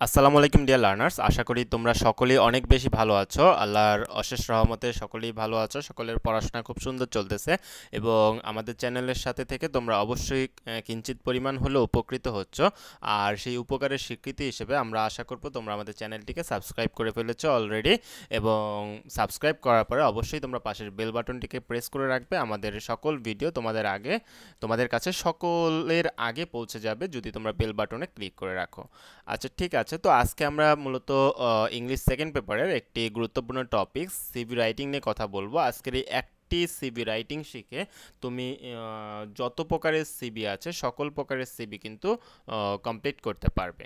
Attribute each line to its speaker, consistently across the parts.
Speaker 1: আসসালামু আলাইকুম dear learners, আশা করি তোমরা সকলেই অনেক বেশি ভালো আছো। আল্লাহর অশেষ রহমতে সকলেই ভালো আছো, সকলের পড়াশোনা খুব সুন্দর চলতেছে এবং আমাদের চ্যানেলের সাথে থেকে তোমরা অবশ্যই কিঞ্চিত পরিমাণ হলেও উপকৃত হচ্ছ। আর সেই উপকারের স্বীকৃতি হিসেবে আমরা আশা করব তোমরা আমাদের চ্যানেলটিকে সাবস্ক্রাইব করে ফেলেছো অলরেডি, এবং সাবস্ক্রাইব করার পরে অবশ্যই তোমরা পাশের বেল বাটনটিকে প্রেস করে রাখবে। আমাদের সকল ভিডিও তোমাদের কাছে সকলের আগে পৌঁছে যাবে যদি তোমরা বেল বাটনে ক্লিক করে রাখো। আচ্ছা, ঠিক আছে। তো আজকে আমরা মূলত ইংলিশ সেকেন্ড পেপারের একটি গুরুত্বপূর্ণ টপিক সিভি রাইটিং নিয়ে কথা বলবো। আজকের এই একটি সিভি রাইটিং শিখে তুমি যত প্রকারের সিভি আছে সকল প্রকারের সিভি কিন্তু কমপ্লিট করতে পারবে।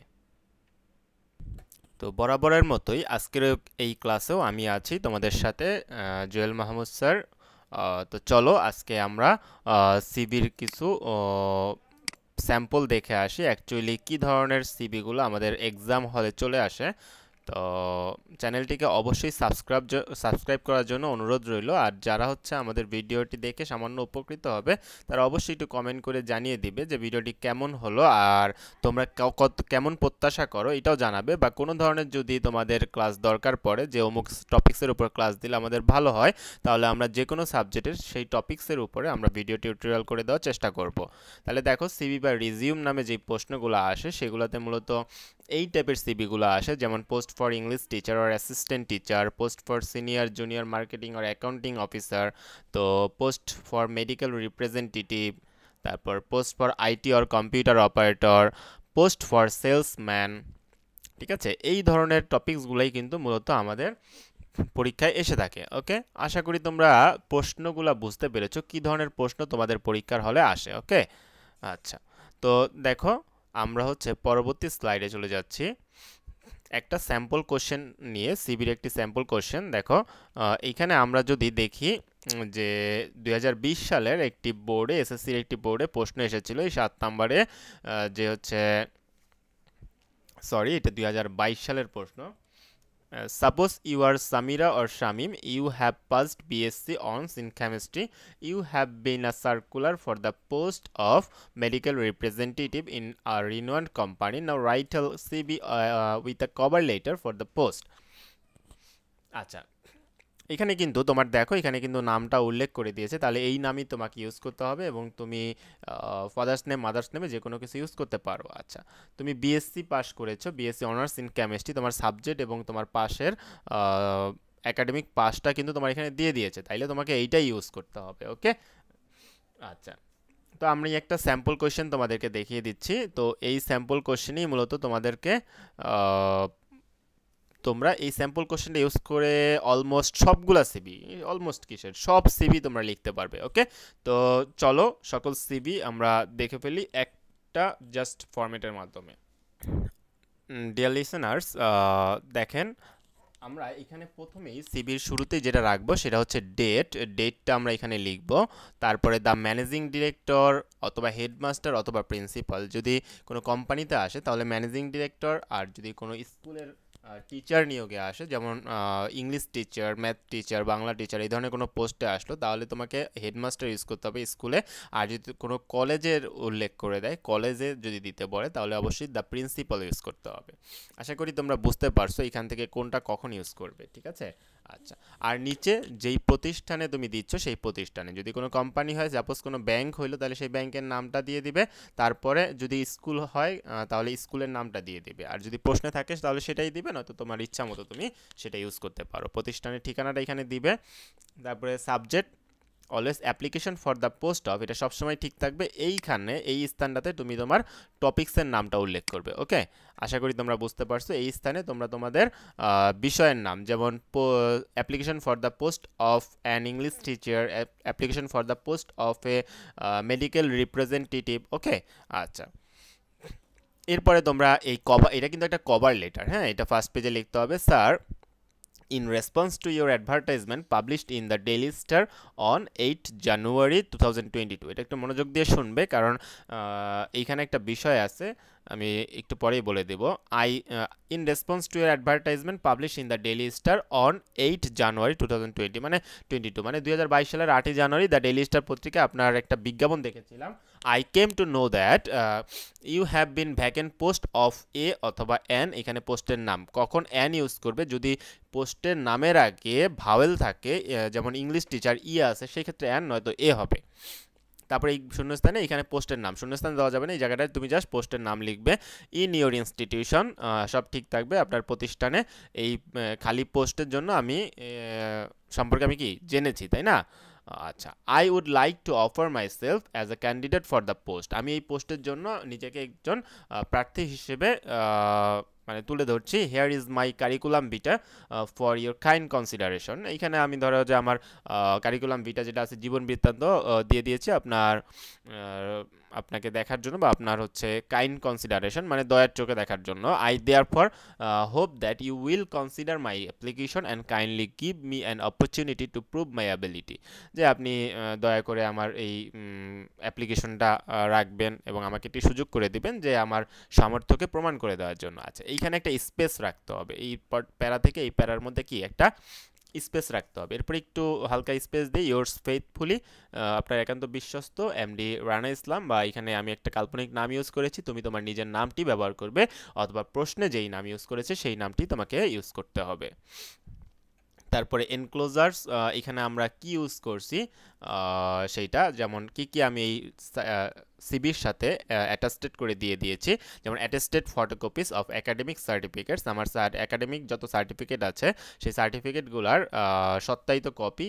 Speaker 1: তো বরাবরের মতোই আজকের এই ক্লাসেও আমি আছি তোমাদের সাথে, জুয়েল মাহমুদ স্যার। তো চলো আজকে আমরা সিভির কিছু স্যাম্পল দেখে আসি অ্যাকচুয়ালি কী ধরনের সিভিগুলো আমাদের এক্সাম হলে চলে আসে। তো চ্যানেলটিকে অবশ্যই সাবস্ক্রাইব করার জন্য অনুরোধ রইল। আর যারা হচ্ছে আমাদের ভিডিওটি দেখে সামান্য উপকৃত হবে তারা অবশ্যই একটু কমেন্ট করে জানিয়ে দিবে যে ভিডিওটি কেমন হলো, আর তোমরা কেমন প্রত্যাশা করো এটাও জানাবে। বা কোনো ধরনের যদি তোমাদের ক্লাস দরকার পড়ে যে অমুক টপিক্সের উপর ক্লাস দিলে আমাদের ভালো হয়, তাহলে আমরা যে কোনো সাবজেক্টের সেই টপিক্সের উপরে আমরা ভিডিও টিউটোরিয়াল করে দেওয়ার চেষ্টা করব। তাহলে দেখো, সিভি বা রিজিউম নামে যে প্রশ্নগুলো আসে সেগুলোতে মূলত এই টাইপের সিভিগুলো আসে, যেমন post for English teacher or assistant teacher, post for senior junior marketing or accounting officer, তো পোস্ট ফর মেডিকেল রিপ্রেজেন্টেটিভ, তারপর post for IT or computer operator, post for salesman. ঠিক আছে, এই ধরনের টপিকসগুলোই কিন্তু মূলত আমাদের পরীক্ষায় এসে থাকে। ওকে, আশা করি তোমরা প্রশ্নগুলো বুঝতে পেরেছো কী ধরনের প্রশ্ন তোমাদের পরীক্ষার হলে আসে। ওকে, আচ্ছা। তো দেখো, আমরা হচ্ছে পরবর্তী স্লাইডে চলে যাচ্ছি। একটা স্যাম্পল কোশ্চেন নিয়ে, সিবির একটি স্যাম্পল কোশ্চেন দেখো। এইখানে আমরা যদি দেখি যে 2020 সালের একটি বোর্ডে, এসএসসির একটি বোর্ডে প্রশ্ন এসেছিল এই 7 নম্বরে, যে হচ্ছে, সরি, এটা 2022 সালের প্রশ্ন। Suppose you are Samira or Shamim, you have passed BSc Honors in Chemistry, you have been a circular for the post of medical representative in a renowned company. Now write a CV with a cover letter for the post. আচ্ছা, এখানে কিন্তু তোমার দেখো, এখানে কিন্তু নামটা উল্লেখ করে দিয়েছে, তাহলে এই নামই তোমাকে ইউজ করতে হবে এবং তুমি ফাদার্স নেম মাদার্স নেমে যে কোনো কিছু ইউজ করতে পারো। আচ্ছা, তুমি বিএসসি পাস করেছো, বিএসসি অনার্স ইন কেমিস্ট্রি, তোমার সাবজেক্ট এবং তোমার পাশের একাডেমিক পাসটা কিন্তু তোমার এখানে দিয়ে দিয়েছে, তাইলে তোমাকে এইটাই ইউজ করতে হবে। ওকে, আচ্ছা। তো আমি একটা স্যাম্পল কোয়েশ্চেন তোমাদেরকে দেখিয়ে দিচ্ছি। তো এই স্যাম্পল কোয়েশ্চেনই মূলত তোমাদেরকে তোমরা এই স্যাম্পল কোশ্চেনটা ইউজ করে অলমোস্ট সবগুলা সিভি, অলমোস্ট কিসের সব সিভি তোমরা লিখতে পারবে। ওকে, তো চলো সকল সিভি আমরা দেখে ফেলি একটা জাস্ট ফরম্যাটের মাধ্যমে। ডিয়ার লিসেনার্স, দেখেন, আমরা এখানে প্রথমেই সিভির শুরুতেই যেটা রাখবো সেটা হচ্ছে ডেটটা আমরা এখানে লিখব। তারপরে দ্য ম্যানেজিং ডিরেক্টর অথবা হেডমাস্টার অথবা প্রিন্সিপাল, যদি কোনো কোম্পানিতে আসে তাহলে ম্যানেজিং ডিরেক্টর, আর যদি কোনো স্কুলের টিচার নিয়োগে আসে, যেমন English teacher, math teacher, Bangla teacher, এই ধরনের কোনো পোস্টে আসলো তাহলে তোমাকে হেডমাস্টার ইউজ করতে হবে স্কুলে। আর যদি কোনো কলেজের উল্লেখ করে দেয়, কলেজে যদি দিতে বলে তাহলে অবশ্যই দ্য প্রিন্সিপাল ইউজ করতে হবে। আশা করি তোমরা বুঝতে পারছো এখান থেকে কোনটা কখন ইউজ করবে। ঠিক আছে, আচ্ছা। আর নিচে যেই প্রতিষ্ঠানে তুমি দিচ্ছ সেই প্রতিষ্ঠানে, যদি কোনো কোম্পানি হয়, সাপোজ কোনো ব্যাংক হইলো, তাহলে সেই ব্যাংকের নামটা দিয়ে দিবে। তারপরে যদি স্কুল হয় তাহলে স্কুলের নামটা দিয়ে দিবে, আর যদি প্রশ্নে থাকে তাহলে সেটাই দিবে, নয়তো তোমার ইচ্ছা মতো তুমি সেটা ইউজ করতে পারো। প্রতিষ্ঠানের ঠিকানাটা এখানে দিবে। তারপরে subject always application for the post of, এটা সবসময় ঠিক থাকবে। এইখানে এই স্থানটাতে তুমি তোমার টপিক্সের নামটা উল্লেখ করবে। ওকে, আশা করি তোমরা বুঝতে পারছো। এই স্থানে তোমরা তোমাদের বিষয়ের নাম, যেমন application for the post of an English teacher, application for the post of a medical representative. Okay, আচ্ছা। এরপরে তোমরা এটা কিন্তু একটা কভার লেটার, হ্যাঁ, এটা ফার্স্ট পেজে লিখতে হবে, sir, in response to your advertisement published in the Daily Star on 8 January 2022। এটা একটু মনোযোগ দিয়ে শুনবে, কারণ এইখানে একটা বিষয় আছে। আমি একটু পরেই বলে দেব। I in response to your advertisement publish in the Daily Star on 8 January 2020 মানে 22 মানে 2022 সালের 8 জানুয়ারি দ্য ডেইলি স্টার পত্রিকায় আপনার একটা বিজ্ঞাপন দেখেছিলাম। I came to know that you have been vacant post of a অথবা এন, এখানে পোস্টের নাম। কখন এন ইউজ করবে? যদি পোস্টের নামের আগে ভাওয়েল থাকে, যেমন ইংলিশ টিচার ই আছে, সেই ক্ষেত্রে এন নয়তো এ হবে। তারপরে এই শূন্যস্থানে এখানে পোস্টের নাম, শূন্যস্থান দেওয়া যাবে না, এই জায়গাটায় তুমি জাস্ট পোস্টের নাম লিখবে। ইন ইউর ইনস্টিটিউশন, সব ঠিক থাকবে আপনার প্রতিষ্ঠানে। এই খালি পোস্টের জন্য আমি সম্পর্কে আমি কি জেনেছি, তাই না? আচ্ছা, I would like to offer myself as a candidate for the post, আমি এই পোস্টের জন্য নিজেকে একজন প্রার্থী হিসেবে মানে তুলে ধরছি। Hair is my curriculum Vita for your kind consideration, এইখানে আমি ধরো যে আমার কারিকুলাম ভিটা যেটা আছে জীবন বৃত্তান্ত দিয়ে দিয়েছি আপনাকে দেখার জন্য, বা আপনার হচ্ছে কাইন্ড কনসিডারেশন মানে দয়ার চোখে দেখার জন্য। I therefore hope that you will consider my application and kindly give me an opportunity to prove my ability, যে আপনি দয়া করে আমার এই অ্যাপ্লিকেশনটা রাখবেন এবং আমাকে একটি সুযোগ করে দিবেন যে আমার সামর্থ্যকে প্রমাণ করে দেওয়ার জন্য। আচ্ছা, এইখানে একটা স্পেস রাখতে হবে, এই প্যারা থেকে এই প্যারার মধ্যে কি একটা স্পেস রাখতে হবে। এরপর একটু হালকা স্পেস দিই, ইয়োর্স ফেইথফুলি, আপনার একান্ত বিশ্বস্ত এমডি রানা ইসলাম, বা এখানে আমি একটা কাল্পনিক নাম ইউজ করেছি, তুমি তোমার নিজের নামটি ব্যবহার করবে, অথবা প্রশ্নে যেই নাম ইউজ করেছে সেই নামটি তোমাকে ইউজ করতে হবে। তারপরে এনক্লোজার্স, এখানে আমরা কি ইউজ করছি সেইটা, যেমন কি আমি এই সিবির সাথে অ্যাটাস্টেড করে দিয়ে দিয়েছি, যেমন attested photocopies of academic certificates, আমার একাডেমিক যত সার্টিফিকেট আছে সেই সার্টিফিকেটগুলোর সত্যায়িত কপি।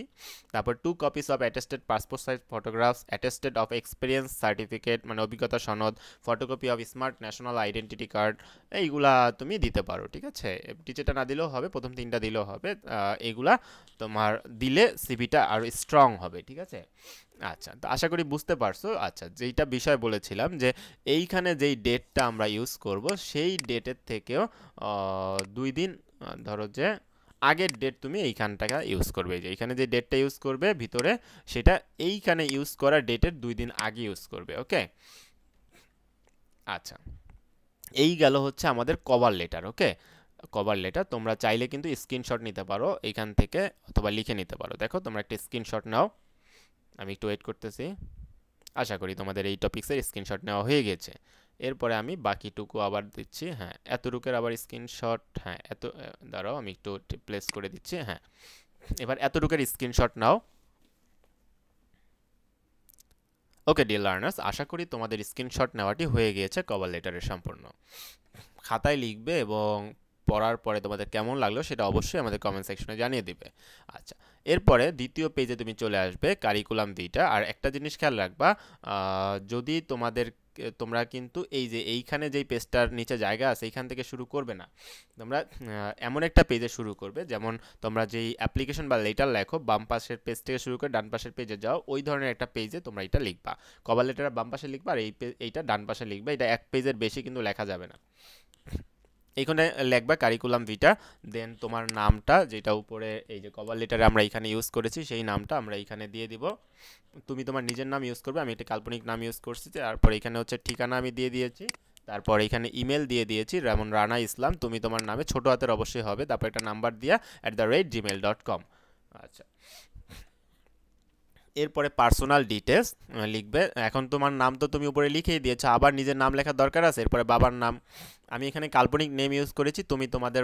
Speaker 1: তারপর 2 copies of attested passport size photographs, attested of experience certificate মানে অভিজ্ঞতা সনদ, photocopy of smart national identity card, এইগুলা তুমি দিতে পারো, ঠিক আছে? যেটা না দিলেও হবে, প্রথম 3টা দিলেও হবে। এগুলা তোমার দিলে সিভিটা আরও স্ট্রং হবে, ঠিক আছে? আচ্ছা, তো আশা করি বুঝতে পারছো। আচ্ছা, যেইটা বিষয় বলেছিলাম যে এইখানে যেই ডেটটা আমরা ইউজ করব সেই ডেটের থেকেও 2 দিন ধরো যে আগের ডেট তুমি এইখানটাকে ইউজ করবে, যে এইখানে যে ডেটটা ইউজ করবে ভিতরে সেটা এইখানে ইউজ করা ডেটের 2 দিন আগে ইউজ করবে, ওকে? আচ্ছা, এই গেল হচ্ছে আমাদের কভার লেটার, ওকে? কভার লেটার তোমরা চাইলে কিন্তু স্ক্রিনশট নিতে পারো এইখান থেকে, অথবা লিখে নিতে পারো। দেখো তোমরা একটা স্ক্রিনশট নাও, আমি একটু ওয়েট করতেছি। আশা করি তোমাদের এই টপিক্সের স্ক্রিনশট নেওয়া হয়ে গেছে। এরপরে আমি বাকিটুকু আবার দিচ্ছি, হ্যাঁ এতটুকুর আবার স্ক্রিনশট, হ্যাঁ দাঁড়াও আমি একটু প্লেস করে দিচ্ছি, হ্যাঁ এবার এতটুকুর স্ক্রিনশট নাও। ওকে ডিয়ার লার্নার্স, আশা করি তোমাদের স্ক্রিনশট নেওয়াটি হয়ে গিয়েছে কভার লেটারের সম্পূর্ণ। খাতায় লিখবে এবং পড়ার পরে তোমাদের কেমন লাগলো সেটা অবশ্যই আমাদের কমেন্ট সেকশনে জানিয়ে দিবে। আচ্ছা, এরপরে দ্বিতীয় পেজে তুমি চলে আসবে কারিকুলাম ভিটা। আর একটা জিনিস খেয়াল রাখবা, যদি তোমরা কিন্তু এই যে এইখানে যেই পেজটার নিচে জায়গা আছে এইখান থেকে শুরু করবে না, তোমরা এমন একটা পেজে শুরু করবে, যেমন তোমরা যেই অ্যাপ্লিকেশন বা লেটার লেখো বাম পাশের পেজ থেকে শুরু করে ডান পাশের পেজে যাও, ওই ধরনের একটা পেজে তোমরা এটা লিখবা। কভার লেটার বাম পাশে লিখবা আর এইটা ডান পাশে লিখবা। এটা এক পেজের বেশি কিন্তু লেখা যাবে না। এইখানে লিখবা কারিকুলাম ভিটা, দেন তোমার নামটা যেটা উপরে এই যে কভার লেটারে আমরা এখানে ইউজ করেছি সেই নামটা আমরা এখানে দিয়ে দিব। তুমি তোমার নিজের নাম ইউজ করবে, আমি একটা কাল্পনিক নাম ইউজ করছি। তারপর এখানে হচ্ছে ঠিকানা আমি দিয়ে দিয়েছি, তারপর এখানে ইমেল দিয়ে দিয়েছি যেমন রানা ইসলাম, তুমি তোমার নামে ছোট হাতের অবশ্যই হবে, তারপর একটা নাম্বার দিয়া @gmail.com। আচ্ছা, এরপরে পার্সোনাল ডিটেলস লিখবে। এখন তোমার নাম তো তুমি উপরে লিখেই দিয়েছো, আবার নিজের নাম লেখার দরকার আছে। এরপরে বাবার নাম, আমি এখানে কাল্পনিক নেম ইউজ করেছি, তুমি তোমাদের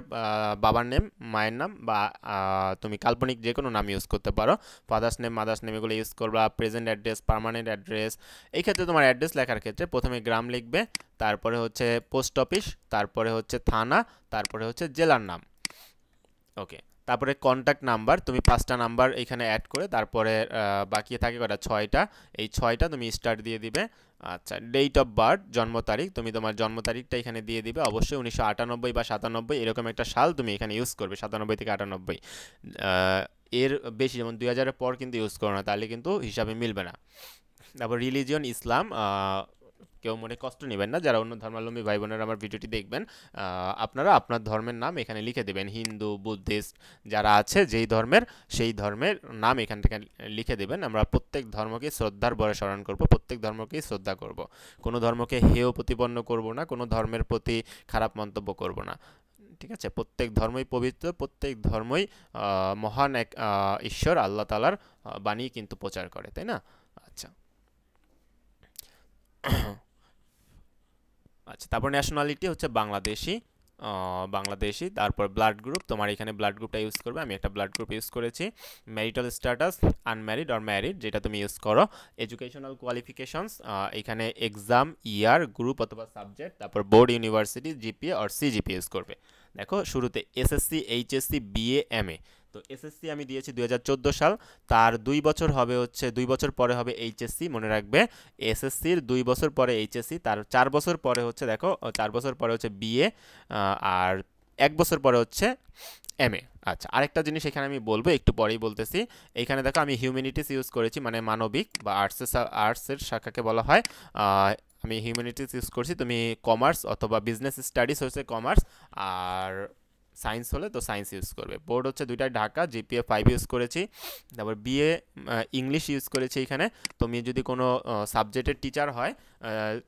Speaker 1: বাবার নেম, মায়ের নাম, বা তুমি কাল্পনিক যে কোনো নাম ইউজ করতে পারো। ফাদার্স নেম, মাদার্স নেম এগুলো ইউজ করবা। প্রেজেন্ট অ্যাড্রেস, পার্মানেন্ট অ্যাড্রেস, এই ক্ষেত্রে তোমার অ্যাড্রেস লেখার ক্ষেত্রে প্রথমে গ্রাম লিখবে, তারপরে হচ্ছে পোস্ট অফিস, তারপরে হচ্ছে থানা, তারপরে হচ্ছে জেলার নাম, ওকে? তারপরে কন্ট্যাক্ট নাম্বার তুমি 5টা নাম্বার এখানে অ্যাড করে, তারপরে বাকি থাকে কটা 6টা, এই 6টা তুমি স্টার দিয়ে দিবে। আচ্ছা, ডেট অফ বার্থ জন্ম তারিখ, তুমি তোমার জন্ম তারিখটা এখানে দিয়ে দিবে, অবশ্যই 1998 বা 97 এরকম একটা সাল তুমি এখানে ইউজ করবে, 97 থেকে 98। এর বেশি যেমন 2000-এর পর কিন্তু ইউজ করো না, তাহলে কিন্তু হিসাবে মিলবে না। তারপর রিলিজিয়ন ইসলাম, কেউ মনে কষ্ট নেবেন না, যারা অন্য ধর্মাবলম্বী ভাই বোনেরা আমার ভিডিওটি দেখবেন, আপনারা আপনার ধর্মের নাম এখানে লিখে দেবেন। হিন্দু, বুদ্ধিস্ট যারা আছে যেই ধর্মের, সেই ধর্মের নাম এখান থেকে লিখে দেবেন। আমরা প্রত্যেক ধর্মকে শ্রদ্ধার বরে স্মরণ করব, প্রত্যেক ধর্মকেই শ্রদ্ধা করব, কোনো ধর্মকে হেয় প্রতিপন্ন করব না, কোনো ধর্মের প্রতি খারাপ মন্তব্য করব না। ঠিক আছে, প্রত্যেক ধর্মই পবিত্র, প্রত্যেক ধর্মই মহান এক ঈশ্বর আল্লাহ তাআলার বাণী কিন্তু প্রচার করে, তাই না? আচ্ছা আচ্ছা, তারপর ন্যাশনালিটি হচ্ছে বাংলাদেশি, বাংলাদেশি। তারপর ব্লাড গ্রুপ, তোমার এখানে ব্লাড গ্রুপটা ইউজ করবে, আমি একটা ব্লাড গ্রুপ ইউজ করেছি। Marital status unmarried or married, যেটা তুমি ইউজ করো। এডুকেশনাল কোয়ালিফিকেশনস, এখানে এক্সাম, ইয়ার, গ্রুপ অথবা সাবজেক্ট, তারপর board, university, GPA or CGPA use করবে। দেখো শুরুতে এসএসসি, এইচএসসি, বিএ, এমএ। তো এসএসসি আমি দিয়েছি 2014 সাল, তার 2 বছর হবে হচ্ছে 2 বছর পরে হবে এইচএসসি, মনে রাখবে। এসএসসির 2 বছর পরে এইচএসসি, তার 4 বছর পরে হচ্ছে, দেখো 4 বছর পরে হচ্ছে বিএ, আর 1 বছর পরে হচ্ছে এমএ। আচ্ছা, আরেকটা জিনিস এখানে আমি বলবো, একটু পরেই বলতেছি। এইখানে দেখো আমি হিউম্যানিটিস ইউজ করেছি, মানে মানবিক বা আর্টসের শাখাকে বলা হয়। আমি হিউম্যানিটিস ইউজ করছি, তুমি কমার্স অথবা বিজনেস স্টাডিজ হচ্ছে কমার্স, আর সায়েন্স হলে তো সায়েন্স ইউজ করবে। বোর্ড হচ্ছে দুইটাই ঢাকা, জিপিএ 5 ইউজ করেছি। তারপর বিএ ইংলিশ ইউজ করেছি। এখানে তুমি যদি কোনো সাবজেক্টের টিচার হয়,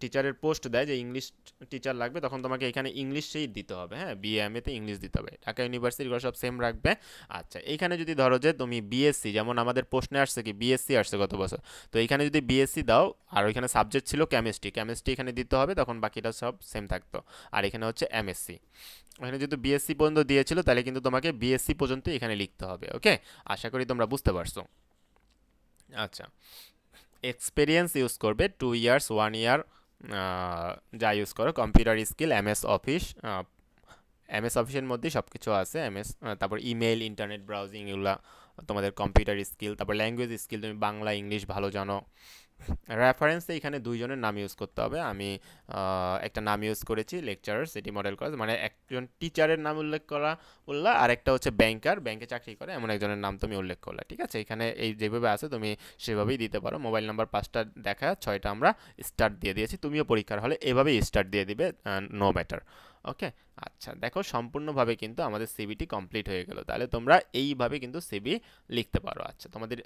Speaker 1: টিচারের পোস্ট দেয় যে ইংলিশ টিচার লাগবে, তখন তোমাকে এখানে ইংলিশেই দিতে হবে। হ্যাঁ, বিএ এমএতে ইংলিশ দিতে হবে। ঢাকা ইউনিভার্সিটিগুলো সব সেম রাখবে। আচ্ছা, এইখানে যদি ধরো যে তুমি বিএসসি, যেমন আমাদের প্রশ্নে আসছে কি বিএসসি আসছে গত বছর, তো এইখানে যদি বিএসসি দাও আর ওইখানে সাবজেক্ট ছিল কেমিস্ট্রি, কেমিস্ট্রি এখানে দিতে হবে, তখন বাকিটা সব সেম থাকতো। আর এখানে হচ্ছে এমএসসি, এখানে যেহেতু বিএসসি পর্যন্ত দিয়েছিল, তাহলে কিন্তু তোমাকে বিএসসি পর্যন্ত এখানে লিখতে হবে। ওকে, আশা করি তোমরা বুঝতে পারছো। আচ্ছা, এক্সপিরিয়েন্স ইউজ করবে 2 ইয়ার্স, 1 ইয়ার, যা ইউজ করো। Computer skill, MS office, MS অফিসের মধ্যেই সব কিছু আছে। এমএস, তারপর ইমেল, ইন্টারনেট ব্রাউজিং, এগুলা তোমাদের কম্পিউটার স্কিল। তারপর ল্যাঙ্গুয়েজ স্কিল, তুমি বাংলা ইংলিশ ভালো জানো। রেফারেন্সে এখানে দুইজনের নাম ইউজ করতে হবে। আমি একটা নাম ইউজ করেছি, লেকচারার, সিটি মডেল কলেজ, মানে একজন টিচারের নাম উল্লেখ করলা, আর একটা হচ্ছে ব্যাংকার, ব্যাংকে চাকরি করে এমন একজনের নাম তুমি উল্লেখ করলা। ঠিক আছে, এখানে এই যেভাবে আছে তুমি সেভাবেই দিতে পারো। মোবাইল নাম্বার 5টা দেখা, 6টা আমরা স্টার্ট দিয়ে দিয়েছি, তুমিও পরীক্ষার হলে এভাবেই স্টার্ট দিয়ে দিবে, নো ম্যাটার। ওকে, আচ্ছা দেখো সম্পূর্ণভাবে কিন্তু আমাদের সিভিটি কমপ্লিট হয়ে গেল। তাহলে তোমরা এইভাবে কিন্তু সিভি লিখতে পারো। আচ্ছা, তোমাদের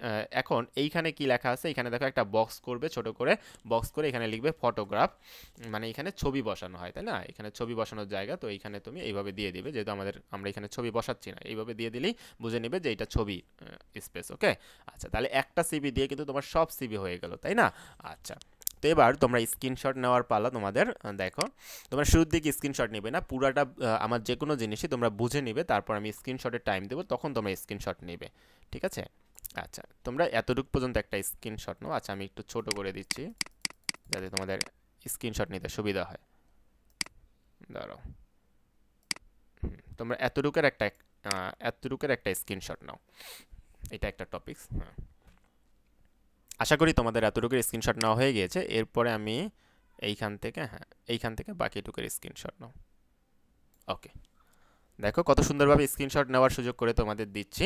Speaker 1: এখন এইখানে কি লেখা আছে, এখানে দেখো একটা বক্স করবে, ছোট করে বক্স করে এখানে লিখবে ফটোগ্রাফ, মানে এখানে ছবি বসানো হয়, তাই না? এখানে ছবি বসানোর জায়গা, তো এইখানে তুমি এইভাবে দিয়ে দিবে, যেহেতু আমরা এখানে ছবি বসাচ্ছি না, এইভাবে দিয়ে দিলেই বুঝে নেবে যে এটা ছবি স্পেস। ওকে, আচ্ছা তাহলে একটা সিভি দিয়ে কিন্তু তোমার সব সিভি হয়ে গেল, তাই না? আচ্ছা, তো এবার তোমরা স্ক্রিনশট নেওয়ার পালা তোমাদের। দেখো তোমরা শুরুর দিকে স্ক্রিনশট নেবে না, পুরাটা আমার যে কোনো জিনিসই তোমরা বুঝে নিবে, তারপর আমি স্ক্রিনশটের টাইম দেবো, তখন তোমরা স্ক্রিনশট নেবে। ঠিক আছে, আচ্ছা তোমরা এতটুকু পর্যন্ত একটা স্ক্রিনশট নাও। আচ্ছা, আমি একটু ছোট করে দিচ্ছি যাতে তোমাদের স্ক্রিনশট নিতে সুবিধা হয়। ধরো তোমরা এতটুকুর একটা স্ক্রিনশট নাও, এটা একটা টপিকস। হ্যাঁ, আশা করি তোমাদের এতটুকুর স্ক্রিনশট নেওয়া হয়ে গিয়েছে। এরপরে আমি এইখান থেকে বাকিটুকুর স্ক্রিনশট নাও। ওকে, দেখো কত সুন্দরভাবে স্ক্রিনশট নেওয়ার সুযোগ করে তোমাদের দিচ্ছি।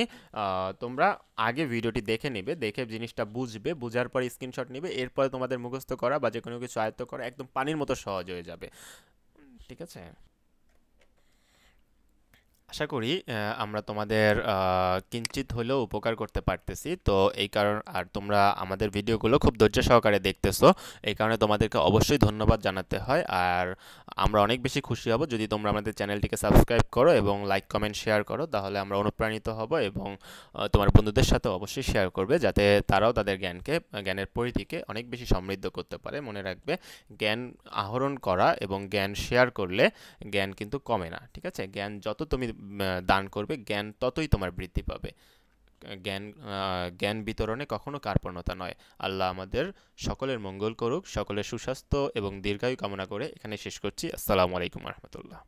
Speaker 1: তোমরা আগে ভিডিওটি দেখে নিবে, দেখে জিনিসটা বুঝবে, বুঝার পর স্ক্রিনশট নিবে, এরপরে তোমাদের মুখস্থ করা বা যে কোনো কিছু আয়ত্ত করা একদম পানির মতো সহজ হয়ে যাবে। ঠিক আছে, আশা করি আমরা তোমাদের কিঞ্চিত হলেও উপকার করতে পারতেছি। তো এই কারণ, আর তোমরা আমাদের ভিডিওগুলো খুব ধৈর্য সহকারে দেখতেছো, এই কারণে তোমাদেরকে অবশ্যই ধন্যবাদ জানাতে হয়। আর আমরা অনেক বেশি খুশি হব যদি তোমরা আমাদের চ্যানেলটিকে সাবস্ক্রাইব করো এবং লাইক কমেন্ট শেয়ার করো, তাহলে আমরা অনুপ্রাণিত হব এবং তোমার বন্ধুদের সাথে অবশ্যই শেয়ার করবে, যাতে তারাও তাদের জ্ঞানের পরিধিকে অনেক বেশি সমৃদ্ধ করতে পারে। মনে রাখবে, জ্ঞান আহরণ করা এবং জ্ঞান শেয়ার করলে জ্ঞান কিন্তু কমে না। ঠিক আছে, জ্ঞান যত তুমি দান করবে, জ্ঞান ততই তোমার বৃদ্ধি পাবে। জ্ঞান বিতরণে কখনো কার্পণ্যতা নয়। আল্লাহ আমাদের সকলের মঙ্গল করুক, সকলের সুস্বাস্থ্য এবং দীর্ঘায়ু কামনা করে এখানে শেষ করছি। আসসালামু আলাইকুম রহমতুল্লাহ।